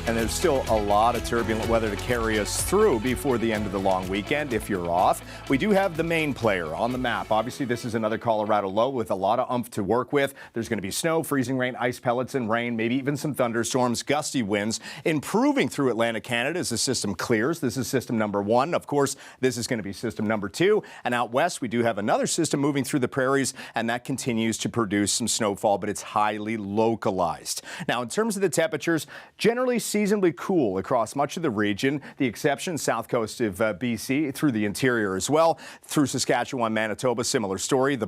and there's still a lot of turbulent weather to carry us through before the end of the long weekend if you're off. We do have the main player on the map. Obviously, this is another Colorado low with a lot of oomph to work with. There's going to be snow, freezing rain, ice pellets, and rain, maybe even some thunderstorms, gusty winds improving through Atlantic Canada as the system clears. This is system number 1. Of course, this is going to be system number 2. And out west, we do have another system moving through the prairies, and that continues to produce some snowfall, but it's highly localized. Now, in terms of the temperatures, generally seasonably cool across much of the region. The exception, south coast of BC, through the interior as well. Through Saskatchewan, Manitoba, similar story. The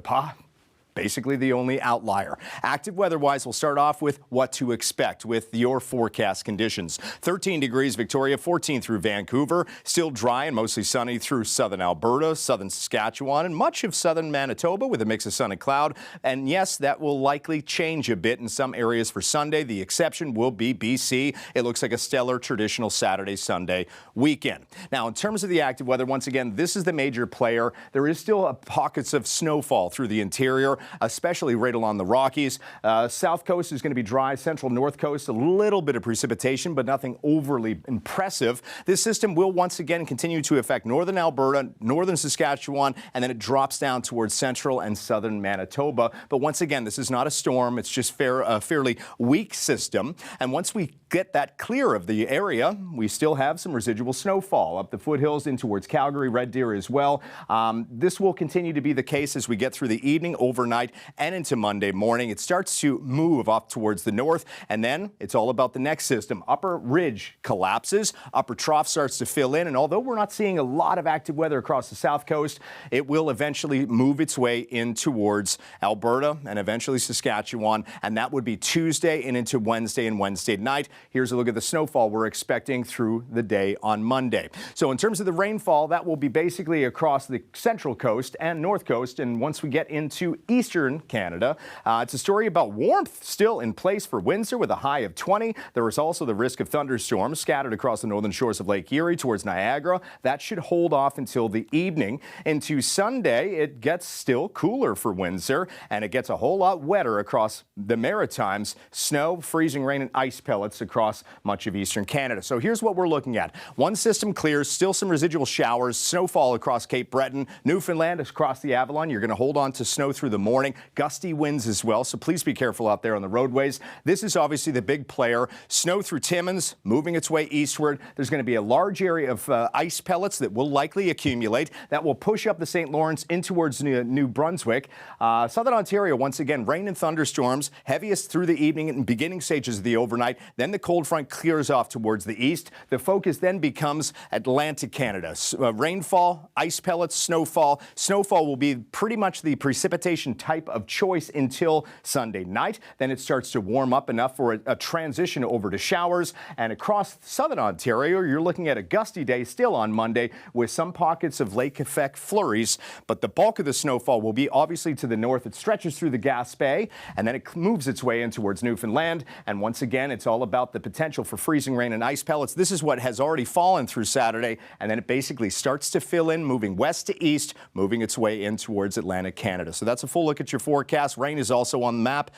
basically the only outlier. Active weather-wise, we'll start off with what to expect with your forecast conditions. 13 degrees Victoria, 14 through Vancouver. Still dry and mostly sunny through southern Alberta, southern Saskatchewan, and much of southern Manitoba with a mix of sun and cloud. And yes, that will likely change a bit in some areas for Sunday. The exception will be BC. It looks like a stellar traditional Saturday-Sunday weekend. Now, in terms of the active weather, once again, this is the major player. There is still pockets of snowfall through the interior, especially right along the Rockies. South coast is going to be dry. Central north coast, a little bit of precipitation, but nothing overly impressive. This system will once again continue to affect northern Alberta, northern Saskatchewan, and then it drops down towards central and southern Manitoba. But once again, this is not a storm. It's just a fairly weak system. And once we get that clear of the area, we still have some residual snowfall up the foothills in towards Calgary, Red Deer as well. This will continue to be the case as we get through the evening, overnight, and into Monday morning. It starts to move up towards the north, and then it's all about the next system. Upper ridge collapses, upper trough starts to fill in, and although we're not seeing a lot of active weather across the south coast, it will eventually move its way in towards Alberta and eventually Saskatchewan, and that would be Tuesday and into Wednesday and Wednesday night. Here's a look at the snowfall we're expecting through the day on Monday. So in terms of the rainfall, that will be basically across the central coast and north coast, and once we get into eastern Canada, it's a story about warmth still in place for Windsor with a high of 20. There is also the risk of thunderstorms scattered across the northern shores of Lake Erie towards Niagara. That should hold off until the evening. Into Sunday, it gets still cooler for Windsor, and it gets a whole lot wetter across the Maritimes. Snow, freezing rain, and ice pellets across much of eastern Canada. So here's what we're looking at. One system clears, still some residual showers, snowfall across Cape Breton, Newfoundland across the Avalon. You're going to hold on to snow through the morning, gusty winds as well, so please be careful out there on the roadways. This is obviously the big player. Snow through Timmins, moving its way eastward. There's going to be a large area of ice pellets that will likely accumulate. That will push up the St. Lawrence in towards New Brunswick. Southern Ontario, once again, rain and thunderstorms, heaviest through the evening and beginning stages of the overnight. Then the cold front clears off towards the east. The focus then becomes Atlantic Canada. Rainfall, ice pellets, snowfall. Snowfall will be pretty much the precipitation type of choice until Sunday night. Then it starts to warm up enough for a transition over to showers. And across southern Ontario, you're looking at a gusty day still on Monday with some pockets of lake effect flurries. But the bulk of the snowfall will be obviously to the north. It stretches through the Gaspé, and then it moves its way in towards Newfoundland. And once again, it's all about the potential for freezing rain and ice pellets. This is what has already fallen through Saturday, and then it basically starts to fill in, moving west to east, moving its way in towards Atlantic Canada. So that's a full look at your forecast. Rain is also on the map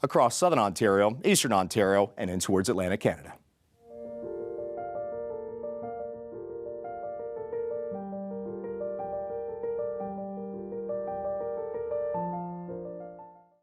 across southern Ontario, eastern Ontario, and in towards Atlantic Canada.